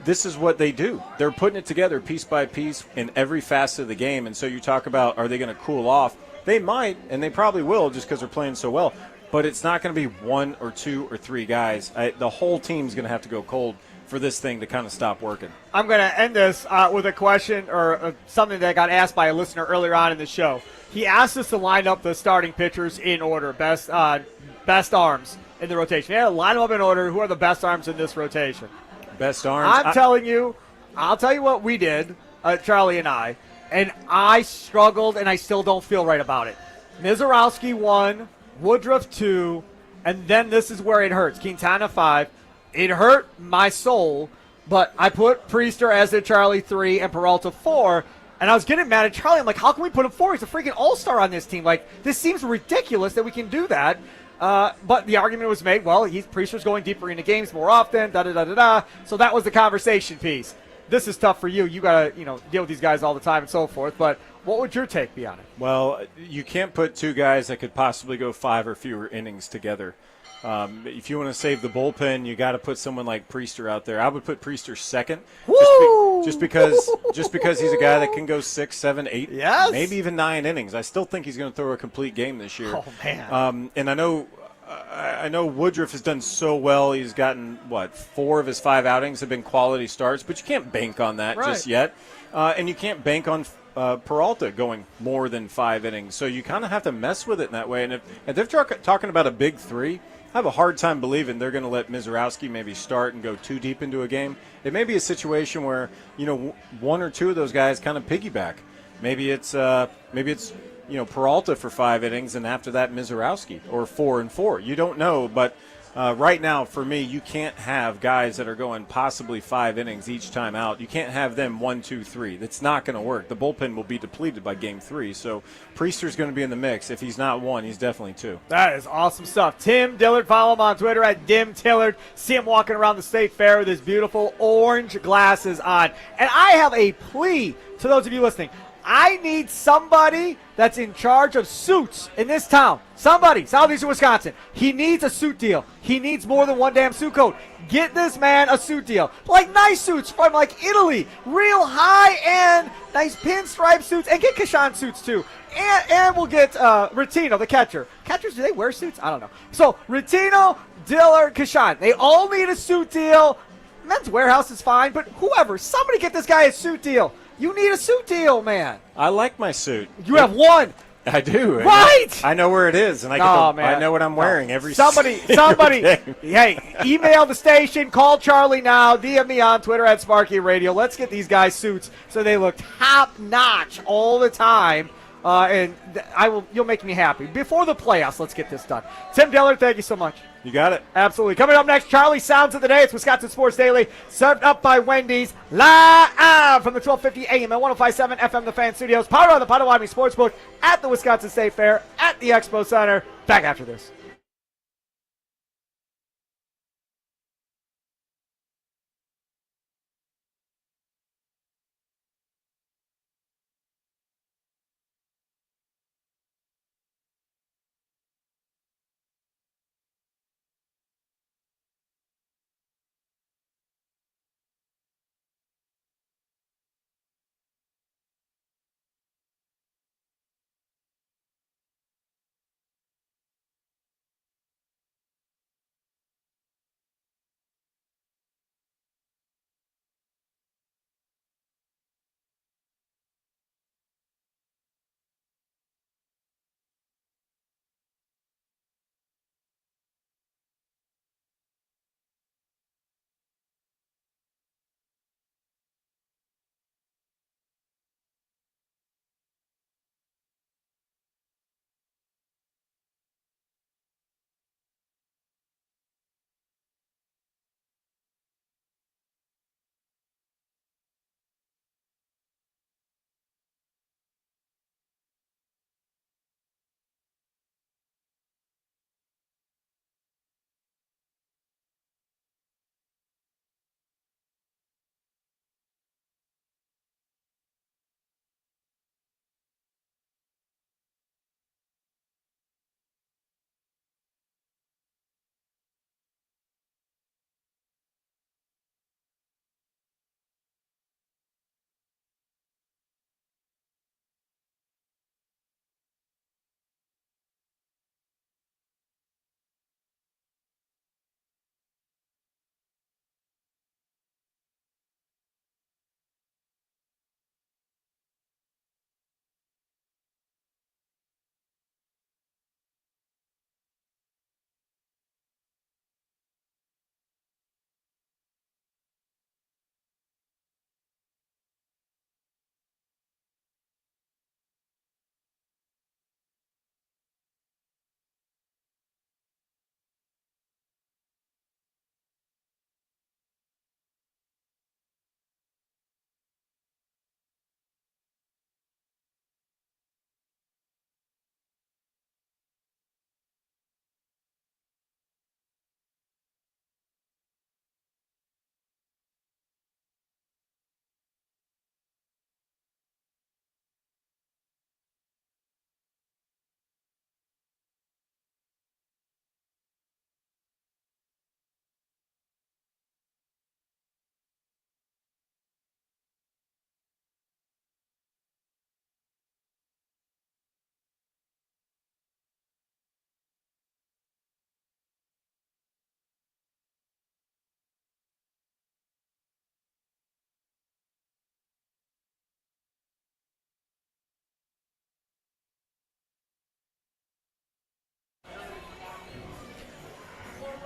this is what they do. They're putting it together piece by piece in every facet of the game. And so you talk about, are they going to cool off? They might, and they probably will just because they're playing so well. But it's not going to be 1 or 2 or 3 guys. The whole team's going to have to go cold for this thing to kind of stop working. I'm going to end this with a question or something that got asked by a listener earlier on in the show. He asked us to line up the starting pitchers in order, best arms in the rotation. Yeah, line them up in order. Who are the best arms in this rotation? Best arms? I'll tell you what we did, Charlie and I struggled, and I still don't feel right about it. Mizorowski 1, Woodruff 2, and then this is where it hurts. Quintana 5. It hurt my soul, but I put Priester as a Charlie 3 and Peralta 4, and I was getting mad at Charlie. I'm like, how can we put him 4? He's a freaking all-star on this team. This seems ridiculous that we can do that. But the argument was made, well, Priester's going deeper into games more often, da-da-da-da-da. So that was the conversation piece. This is tough for you. You got to, deal with these guys all the time and so forth. But what would your take be on it? Well, you can't put 2 guys that could possibly go 5 or fewer innings together. If you want to save the bullpen, you got to put someone like Priester out there. I would put Priester second, just because he's a guy that can go 6, 7, 8, maybe even 9 innings. I still think he's going to throw a complete game this year. Oh man! And I know Woodruff has done so well. He's gotten 4 of his 5 outings have been quality starts, but you can't bank on that just yet, and you can't bank on Peralta going more than 5 innings. So you kind of have to mess with it in that way. And if they're talking about a big 3. I have a hard time believing they're going to let Mizorowski maybe start and go too deep into a game. It may be a situation where, 1 or 2 of those guys kind of piggyback. Maybe it's Peralta for 5 innings, and after that Mizorowski, or 4 and 4. You don't know, but right now for me, you can't have guys that are going possibly 5 innings each time out. You can't have them 1, 2, 3. That's not going to work. The bullpen will be depleted by Game 3. So Priester's going to be in the mix. If he's not 1, he's definitely 2. That is awesome stuff. Tim Dillard, follow him on Twitter at DimTillard. See him walking around the State Fair with his beautiful orange glasses on. And I have a plea to those of you listening. I need somebody that's in charge of suits in this town. Somebody, southeastern Wisconsin. He needs a suit deal. He needs more than one damn suit coat. Get this man a suit deal. Like nice suits from like Italy. Real high-end, nice pinstripe suits. And get Kashan suits too. And we'll get Ratino, the catcher. Catchers, do they wear suits? I don't know. So Ratino, Dillard, Kashan. They all need a suit deal. Men's Warehouse is fine, but whoever, somebody get this guy a suit deal. You need a suit deal, man. I like my suit. You have one. I do. Right. I know where it is, and I know what I'm wearing every Somebody, hey, email the station, call Charlie now, DM me on Twitter at Sparky Radio. Let's get these guys suits so they look top notch all the time. And you'll make me happy. Before the playoffs, let's get this done. Tim Dillard, thank you so much. You got it. Absolutely. Coming up next, Charlie Sounds of the Day. It's Wisconsin Sports Daily, served up by Wendy's, live from the 1250 AM and 105.7 FM The Fan Studios, powered by the Potawatomi Sportsbook at the Wisconsin State Fair at the Expo Center. Back after this.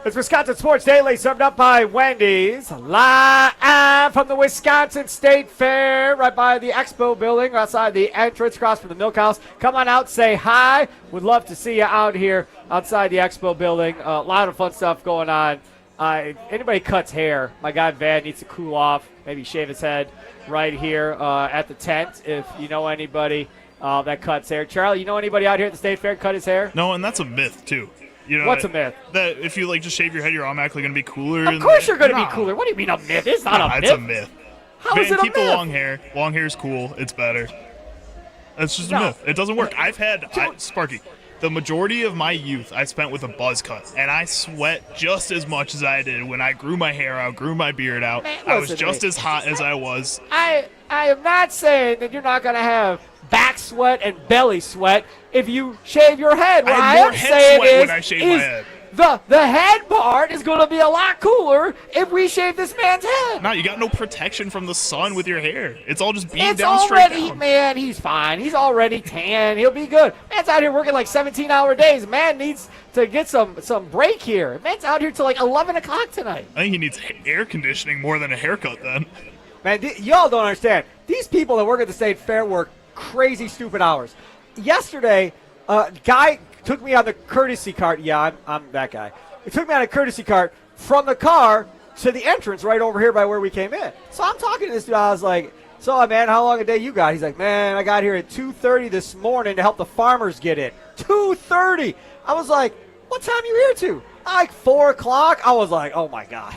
It's Wisconsin Sports Daily, served up by Wendy's, live from the Wisconsin State Fair, right by the Expo building, outside the entrance, across from the Milk House. Come on out, say hi. Would love to see you out here outside the Expo building. A lot of fun stuff going on. Anybody cuts hair, my guy Van needs to cool off, maybe shave his head right here at the tent. If you know anybody that cuts hair. Charlie, you know anybody out here at the State Fair cut his hair? No, and that's a myth, too. You know, what's a myth? That if you just shave your head, you're automatically going to be cooler. Of course you're going to be cooler. What do you mean a myth? It's not a myth. It's a myth. How is it a keep myth? the long hair. Long hair is cool. It's better. It's just a myth. It doesn't work. Sparky, the majority of my youth I spent with a buzz cut, and I sweat just as much as I did when I grew my hair out, grew my beard out. Man, I was just as hot as I was. I am not saying that you're not going to have back sweat and belly sweat if you shave your head. What I am saying is, when I shave my head. The head part is going to be a lot cooler if we shave this man's head. No, you got no protection from the sun with your hair. It's all just beamed down straight down. Man, he's fine. He's already tan. He'll be good. Man's out here working like 17-hour days. Man needs to get some break here. Man's out here till like 11 o'clock tonight. I think he needs air conditioning more than a haircut then. Man, y'all don't understand. These people that work at the State Fair work crazy, stupid hours. Yesterday, guy took me on the courtesy cart. Yeah, I'm that guy. He took me on a courtesy cart from the car to the entrance right over here by where we came in. So I'm talking to this dude. I was like, so, man, how long a day you got? He's like, man, I got here at 2:30 this morning to help the farmers get in. 2:30. I was like, what time you here to? Like 4 o'clock. I was like, oh, my God.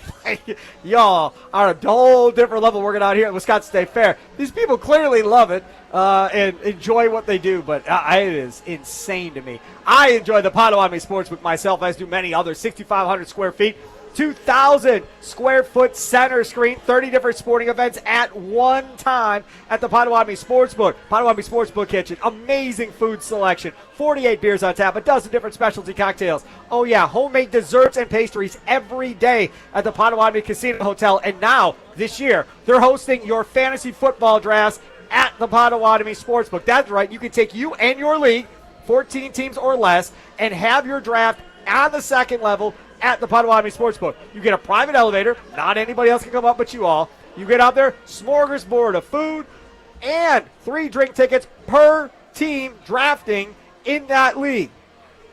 Y'all are a whole different level working out here at Wisconsin State Fair. These people clearly love it and enjoy what they do, but it is insane to me. I enjoy the Potawatomi Sportsbook myself, as do many others. 6,500 square feet, 2,000 square foot center screen, 30 different sporting events at one time at the Potawatomi Sportsbook. Potawatomi Sportsbook Kitchen, amazing food selection, 48 beers on tap, a dozen different specialty cocktails. Oh yeah, homemade desserts and pastries every day at the Potawatomi Casino Hotel. And now, this year, they're hosting your fantasy football drafts at the Potawatomi Sportsbook. That's right, you can take you and your league, 14 teams or less, and have your draft on the second level at the Potawatomi Sportsbook. You get a private elevator. Not anybody else can come up but you all. You get out there, smorgasbord of food, and 3 drink tickets per team drafting in that league.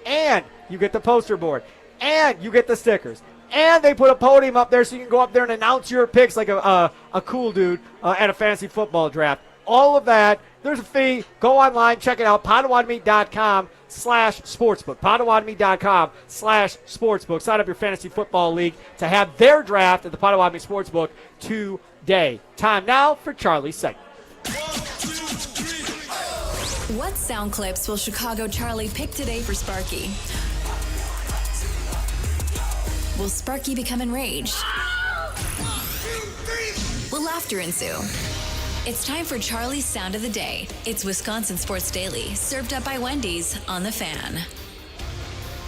And you get the poster board. And you get the stickers. And they put a podium up there so you can go up there and announce your picks like a cool dude at a fantasy football draft. All of that. There's a fee. Go online. Check it out. Potawatomi.com/sportsbook. Potawatomi.com/sportsbook. Sign up your fantasy football league to have their draft at the Potawatomi Sportsbook today. Time now for Charlie's segment. What sound clips will Chicago Charlie pick today for Sparky? Will Sparky become enraged? Will laughter ensue? It's time for Charlie's Sound of the Day. It's Wisconsin Sports Daily, served up by Wendy's on The Fan.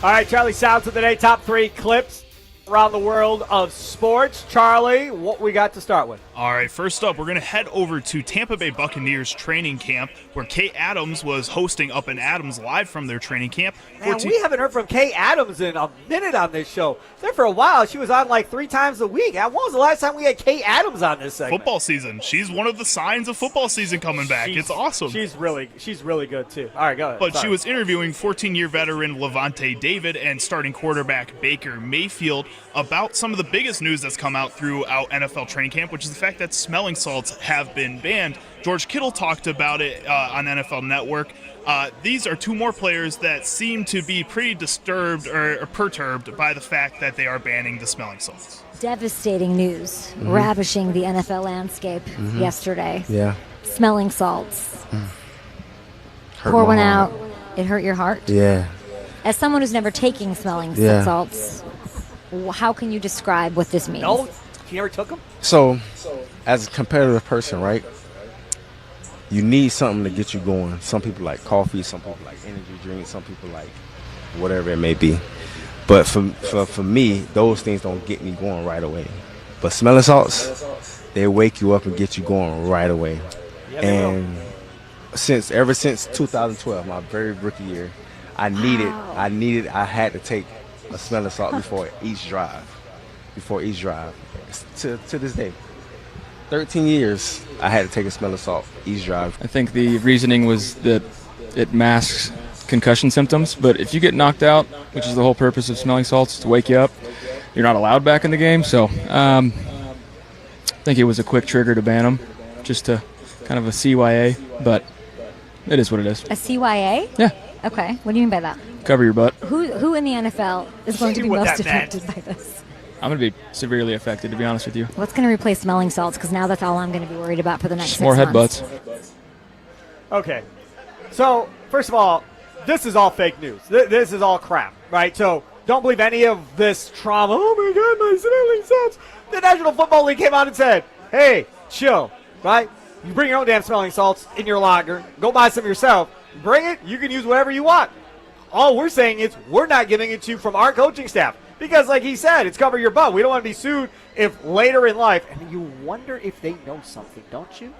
All right, Charlie, Sounds of the Day, top 3 clips around the world of sports. Charlie, what we got to start with? All right, first up, we're going to head over to Tampa Bay Buccaneers training camp, where Kay Adams was hosting Up in Adams live from their training camp. Man, we haven't heard from Kay Adams in a minute on this show. There for a while, she was on like 3 times a week. When was the last time we had Kay Adams on this segment? Football season. She's one of the signs of football season coming back. It's awesome. She's really good, too. All right, go ahead. But she was interviewing 14-year veteran Levante David and starting quarterback Baker Mayfield about some of the biggest news that's come out throughout NFL training camp, which is the fact that smelling salts have been banned. George Kittle talked about it on NFL Network. These are 2 more players that seem to be pretty disturbed or perturbed by the fact that they are banning the smelling salts. Devastating news, ravishing the NFL landscape yesterday. Yeah. Smelling salts. Pour one out. It hurt your heart? Yeah. As someone who's never taken smelling salts, how can you describe what this means? No, you never took them? So, as a competitive person, right, you need something to get you going. Some people like coffee, some people like energy drinks, some people like whatever it may be. But for me, those things don't get me going right away. But smelling salts, they wake you up and get you going right away. Yeah, and ever since 2012, my very rookie year, I had to take a smelling salt before each drive. To this day. 13 years, I had to take a smelling salt each drive. I think the reasoning was that it masks concussion symptoms, but if you get knocked out, which is the whole purpose of smelling salts, to wake you up, you're not allowed back in the game. So I think it was a quick trigger to ban them, just to kind of a CYA, but it is what it is. A CYA? Yeah. Okay. What do you mean by that? Cover your butt. Who in the NFL is going to be most affected by this? I'm going to be severely affected, to be honest with you. What's going to replace smelling salts? Because now that's all I'm going to be worried about for the next 6 more months. headbutts. Okay. So, first of all, this is all fake news. This is all crap, right? So, don't believe any of this trauma. Oh, my God, my smelling salts. The National Football League came out and said, hey, chill, right? You bring your own damn smelling salts in your locker. Go buy some yourself. Bring it. You can use whatever you want. All we're saying is we're not giving it to you from our coaching staff. Because, like he said, it's cover your butt. We don't want to be sued if later in life. And you wonder if they know something, don't you?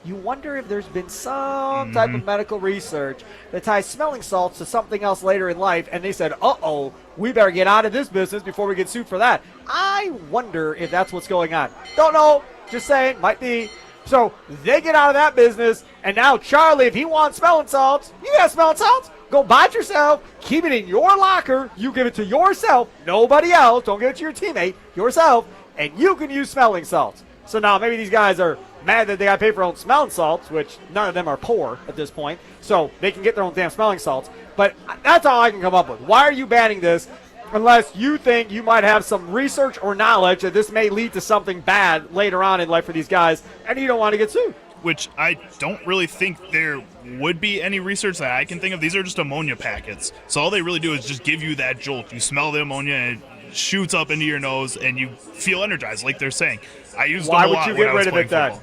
You wonder if there's been some type of medical research that ties smelling salts to something else later in life. And they said, uh-oh, we better get out of this business before we get sued for that. I wonder if that's what's going on. Don't know. Just saying. Might be. So they get out of that business. And now Charlie, if he wants smelling salts, you got smelling salts? Go buy it yourself. Keep it in your locker. You give it to yourself. Nobody else. Don't give it to your teammate. Yourself. And you can use smelling salts. So now maybe these guys are mad that they got to pay for their own smelling salts, which none of them are poor at this point. So they can get their own damn smelling salts. But that's all I can come up with. Why are you banning this unless you think you might have some research or knowledge that this may lead to something bad later on in life for these guys and you don't want to get sued? Which I don't really think there would be any research that I can think of. These are just ammonia packets. So all they really do is just give you that jolt. You smell the ammonia and it shoots up into your nose and you feel energized, like they're saying. I used them a lot when I was playing football.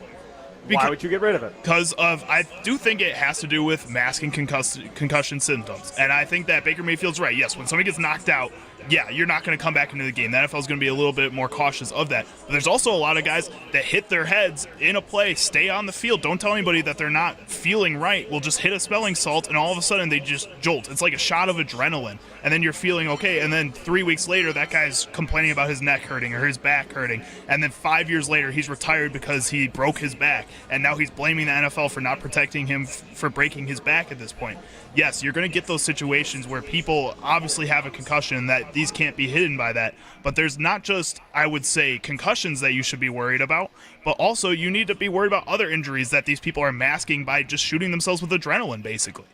Why would you get rid of it? Because I do think it has to do with masking concussion symptoms. And I think that Baker Mayfield's right. Yes, when somebody gets knocked out, yeah, you're not going to come back into the game. The NFL is going to be a little bit more cautious of that. But there's also a lot of guys that hit their heads in a play, stay on the field, don't tell anybody that they're not feeling right, will just hit a smelling salt, and all of a sudden they just jolt. It's like a shot of adrenaline, and then you're feeling okay. And then 3 weeks later, that guy's complaining about his neck hurting or his back hurting. And then 5 years later, he's retired because he broke his back. And now he's blaming the NFL for not protecting him for breaking his back at this point. Yes, you're going to get those situations where people obviously have a concussion that these can't be hidden by that. But there's not just, I would say, concussions that you should be worried about, but also you need to be worried about other injuries that these people are masking by just shooting themselves with adrenaline, basically.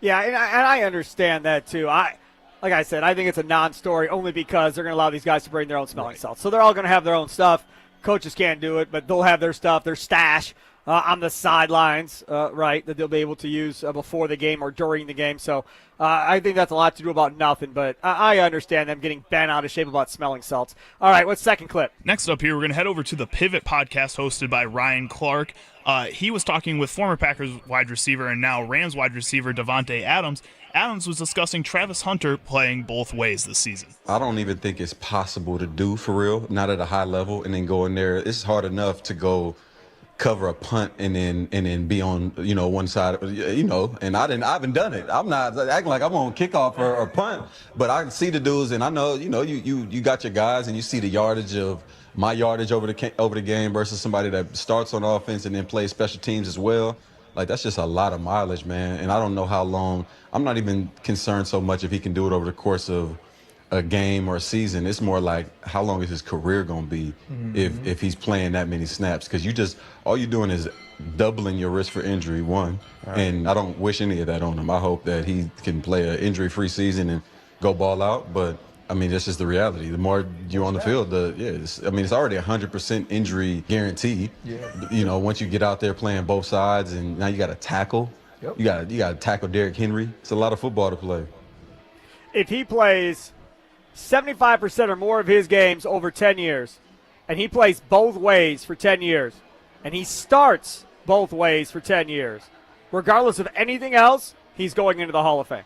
Yeah, and I understand that too. Like I said, I think it's a non-story only because they're going to allow these guys to bring their own smelling salts. So they're all going to have their own stuff. Coaches can't do it, but they'll have their stuff, their stash on the sidelines, right, that they'll be able to use before the game or during the game. So I think that's a lot to do about nothing, but I understand them getting bent out of shape about smelling salts. All right, what's second clip? Next up here, we're going to head over to the Pivot podcast hosted by Ryan Clark. He was talking with former Packers wide receiver and now Rams wide receiver Devontae Adams. Adams was discussing Travis Hunter playing both ways this season. I don't even think it's possible to do for real, not at a high level, and then go in there. It's hard enough to go cover a punt and then be on one side, and I haven't done it. I'm not acting like I'm on kickoff or punt, but I can see the dudes, and I know you got your guys, and you see the yardage of my yardage over the game versus somebody that starts on offense and then plays special teams as well. Like, that's just a lot of mileage, man, and I don't know how long. I'm not even concerned so much if he can do it over the course of a game or a season. It's more like, how long is his career going to be if he's playing that many snaps? Because all you're doing is doubling your risk for injury, one. Right. And I don't wish any of that on him. I hope that he can play an injury-free season and go ball out. But, I mean, that's just the reality. The more you're on the field, it's already 100% injury guarantee. Yeah. Once you get out there playing both sides, and now you got to tackle. Yep. You got to tackle Derrick Henry. It's a lot of football to play. If he plays 75% or more of his games over 10 years, and he plays both ways for 10 years, and he starts both ways for 10 years, regardless of anything else, he's going into the Hall of Fame.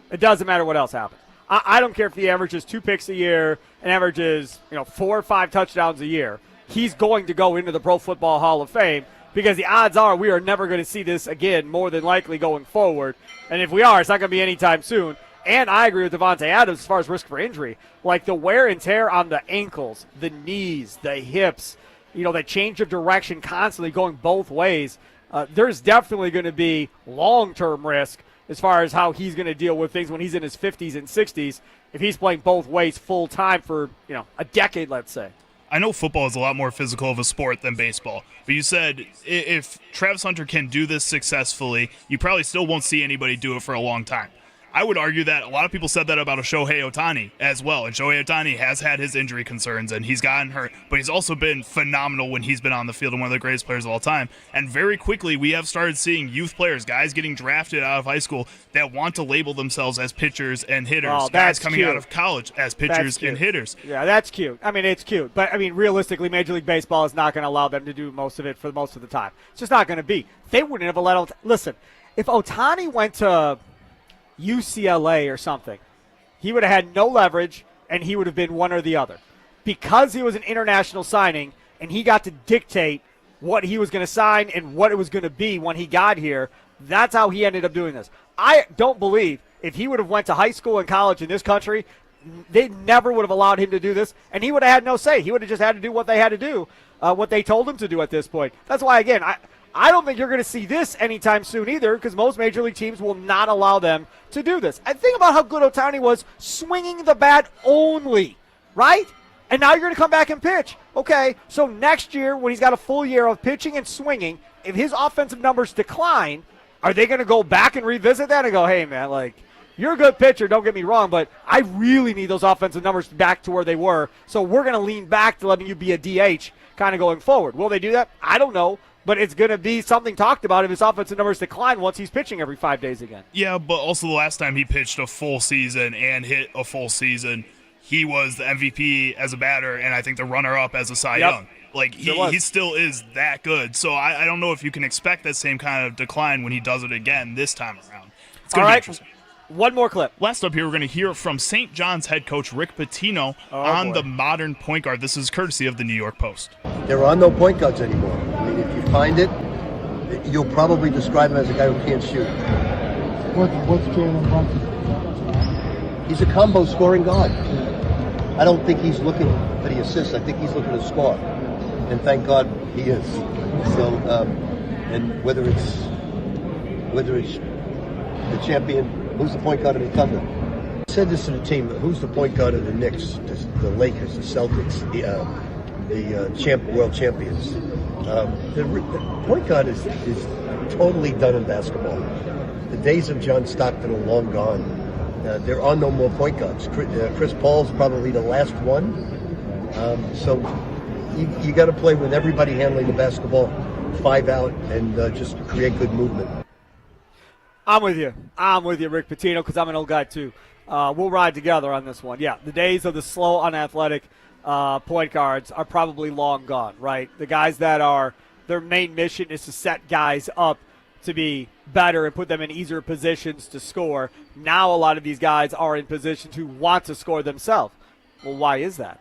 It doesn't matter what else happens. I don't care if he averages 2 picks a year and averages 4 or 5 touchdowns a year. He's going to go into the Pro Football Hall of Fame because the odds are we are never going to see this again, more than likely going forward. And if we are, it's not going to be anytime soon. And I agree with Devontae Adams as far as risk for injury. Like the wear and tear on the ankles, the knees, the hips, that change of direction constantly going both ways. There's definitely going to be long-term risk as far as how he's going to deal with things when he's in his 50s and 60s if he's playing both ways full time for, a decade, let's say. I know football is a lot more physical of a sport than baseball, but you said if Travis Hunter can do this successfully, you probably still won't see anybody do it for a long time. I would argue that a lot of people said that about a Shohei Ohtani as well, and Shohei Ohtani has had his injury concerns, and he's gotten hurt, but he's also been phenomenal when he's been on the field and one of the greatest players of all time. And very quickly, we have started seeing youth players, guys getting drafted out of high school that want to label themselves as pitchers and hitters, guys coming out of college as pitchers and hitters. Yeah, that's cute. I mean, it's cute. But, realistically, Major League Baseball is not going to allow them to do most of it for most of the time. It's just not going to be. They wouldn't have let listen, if Ohtani went to UCLA or something, he would have had no leverage and he would have been one or the other. Because he was an international signing and he got to dictate what he was going to sign and what it was going to be when he got here, that's how he ended up doing this. I don't believe if he would have went to high school and college in this country, they never would have allowed him to do this, and he would have had no say. He would have just had to do what they had to do, what they told him to do at this point. That's why, again, I don't think you're going to see this anytime soon either, because most major league teams will not allow them to do this. And think about how good Ohtani was swinging the bat only, right? And now you're going to come back and pitch. Okay, so next year when he's got a full year of pitching and swinging, if his offensive numbers decline, are they going to go back and revisit that and go, hey, man, you're a good pitcher, don't get me wrong, but I really need those offensive numbers back to where they were, so we're going to lean back to letting you be a DH kind of going forward. Will they do that? I don't know. But it's going to be something talked about if his offensive numbers decline once he's pitching every 5 days again. Yeah, but also the last time he pitched a full season and hit a full season, he was the MVP as a batter and I think the runner-up as a Cy Young. He still is that good. So I don't know if you can expect that same kind of decline when he does it again this time around. It's going to be interesting. One more clip. Last up here, we're going to hear from St. John's head coach Rick Pitino on the modern point guard. This is courtesy of the New York Post. There are no point guards anymore. If you find it, you'll probably describe him as a guy who can't shoot. What's Jalen Brunson? He's a combo scoring guard. I don't think he's looking for the assists. I think he's looking to score. And thank God he is. So, and whether it's the champion, who's the point guard of the Thunder? I said this to the team, who's the point guard of the Knicks, the Lakers, the Celtics, the world champions? The point guard is totally done in basketball. The days of John Stockton are long gone. There are no more point guards. Chris Paul's probably the last one. So you got to play with everybody handling the basketball, 5 out, and just create good movement. I'm with you, Rick Pitino, because I'm an old guy too. We'll ride together on this one. Yeah, the days of the slow, unathletic point guards are probably long gone, right? The guys that their main mission is to set guys up to be better and put them in easier positions to score. Now a lot of these guys are in position to want to score themselves. Well, why is that?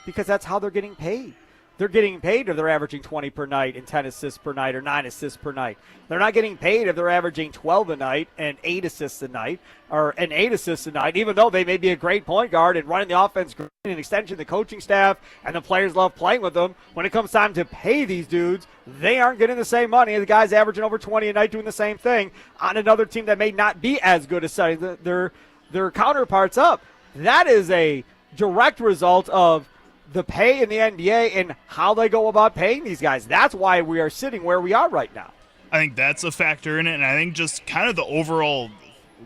Because that's how they're getting paid. They're getting paid if they're averaging 20 per night and 10 assists per night or 9 assists per night. They're not getting paid if they're averaging 12 a night and 8 assists a night or 8 assists a night, even though they may be a great point guard and running the offense, an extension, the coaching staff, and the players love playing with them. When it comes time to pay these dudes, they aren't getting the same money as the guys averaging over 20 a night doing the same thing on another team that may not be as good as setting their counterparts up. That is a direct result of the pay in the NBA and how they go about paying these guys. That's why we are sitting where we are right now. I think that's a factor in it, and I think just kind of the overall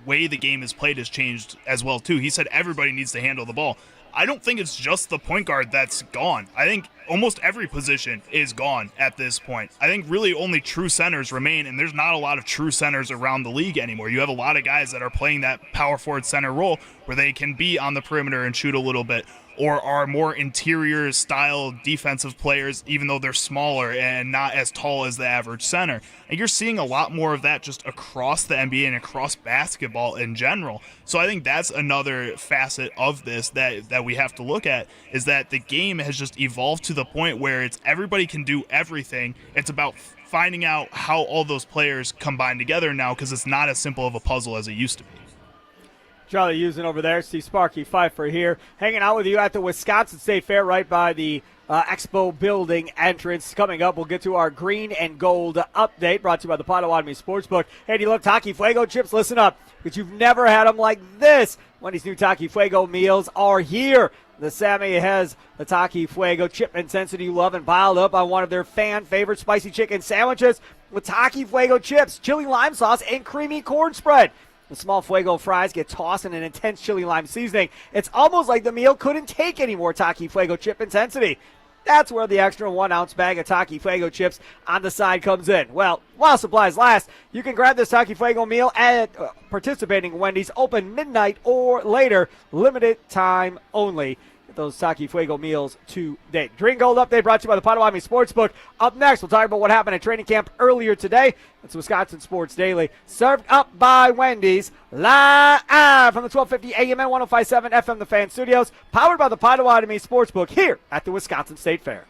way the game is played has changed as well, too. He said everybody needs to handle the ball. I don't think it's just the point guard that's gone. I think almost every position is gone at this point. I think really only true centers remain, and there's not a lot of true centers around the league anymore. You have a lot of guys that are playing that power forward center role where they can be on the perimeter and shoot a little bit, or are more interior style defensive players, even though they're smaller and not as tall as the average center. And you're seeing a lot more of that just across the NBA and across basketball in general. So I think that's another facet of this that we have to look at, is that the game has just evolved to the point where it's everybody can do everything. It's about finding out how all those players combine together now, because it's not as simple of a puzzle as it used to be. Charlie using over there. See Sparky Fifer here, hanging out with you at the Wisconsin State Fair right by the Expo Building entrance. Coming up, we'll get to our green and gold update brought to you by the Potawatomi Sportsbook. Hey, do you love Taki Fuego chips? Listen up, because you've never had them like this. Wendy's new Taki Fuego meals are here. The Sammy has the Taki Fuego chip intensity you love and piled up on one of their fan favorite spicy chicken sandwiches with Taki Fuego chips, chili lime sauce, and creamy corn spread. The small Fuego fries get tossed in an intense chili lime seasoning. It's almost like the meal couldn't take any more Taki Fuego chip intensity. That's where the extra 1 ounce bag of Taki Fuego chips on the side comes in. Well, while supplies last, you can grab this Taki Fuego meal at participating Wendy's, open midnight or later, limited time only. Get those Taki Fuego meals today. Green Gold Update brought to you by the Potawatomi Sportsbook. Up next, we'll talk about what happened at training camp earlier today. It's Wisconsin Sports Daily, served up by Wendy's, live from the 1250 AM and 105.7 FM The Fan Studios, powered by the Potawatomi Sportsbook here at the Wisconsin State Fair.